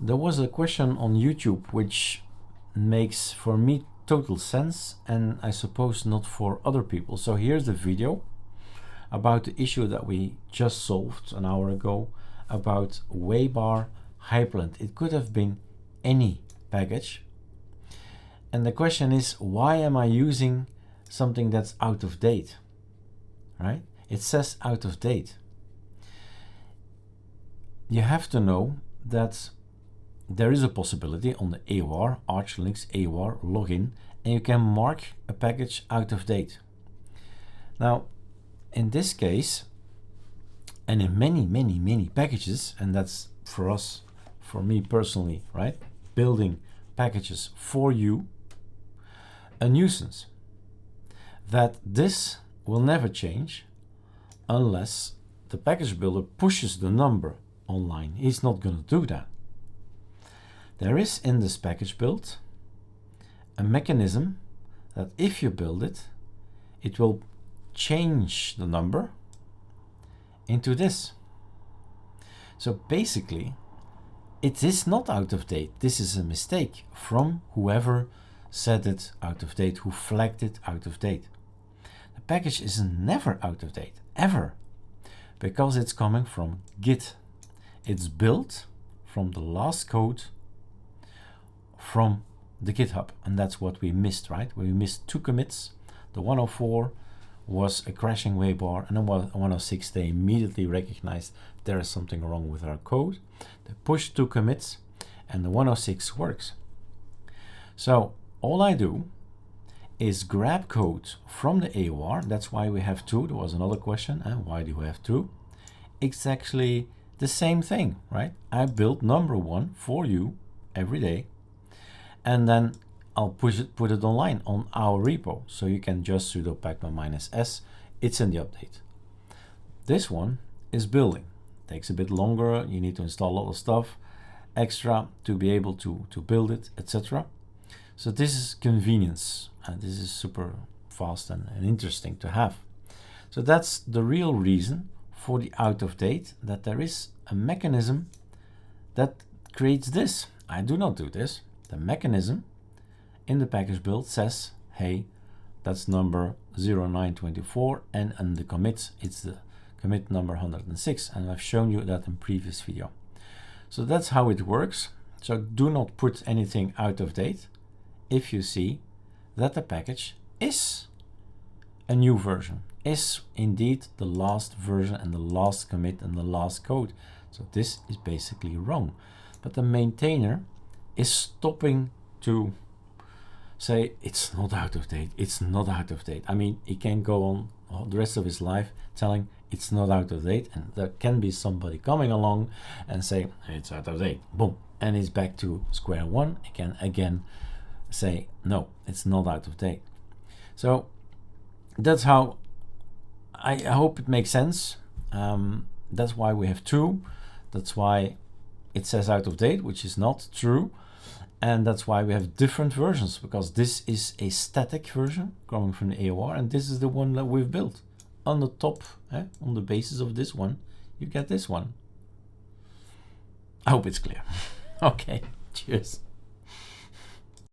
There was a question on YouTube which makes for me total sense, and I suppose not for other people. So here's the video about the issue that we just solved an hour ago about waybar-hyprland. It could have been any package. And the question is, why am I using something that's out of date? Right? It says out of date. You have to know that there is a possibility on the AOR, ArcoLinux AOR login, and you can mark a package out of date. Now, in this case, and in many packages, and that's for us, for me personally, right? Building packages for you, a nuisance. That this will never change unless the package builder pushes the number online. He's not going to do that. There is in this package build a mechanism that if you build it, it will change the number into this. So basically, it is not out of date. This is a mistake from whoever set it out of date, who flagged it out of date. The package is never out of date, ever, because it's coming from Git. It's built from the last code from the GitHub, and that's what we missed, right? We missed 2 commits. The 104 was a crashing waybar, and then 106 they immediately recognized there is something wrong with our code. They pushed 2 commits, and the 106 works. So all I do is grab code from the AOR. That's why we have 2. There was another question, why do we have 2? It's actually the same thing, right? I build number 1 for you every day, and then I'll put it online on our repo. So you can just sudo pacman-s. It's in the update. This one is building. Takes a bit longer. You need to install a lot of stuff extra to be able to build it, etc. So this is convenience, and this is super fast and interesting to have. So that's the real reason for the out of date, that there is a mechanism that creates this. I do not do this. The mechanism in the package build says, hey, that's number 0924, and in the commits, it's the commit number 106, and I've shown you that in previous video. So that's how it works. So do not put anything out of date if you see that the package is a new version, is indeed the last version and the last commit and the last code. So this is basically wrong. But the maintainer is stopping to say it's not out of date, it's not out of date. I mean, he can go on the rest of his life telling it's not out of date, and there can be somebody coming along and say it's out of date, boom, and he's back to square one. He can again say no, it's not out of date. So that's how I hope it makes sense. That's why we have 2. That's why it says out of date, which is not true. And that's why we have different versions, because this is a static version coming from the AOR, and this is the one that we've built. On the top, on the basis of this one, you get this one. I hope it's clear. Okay, cheers.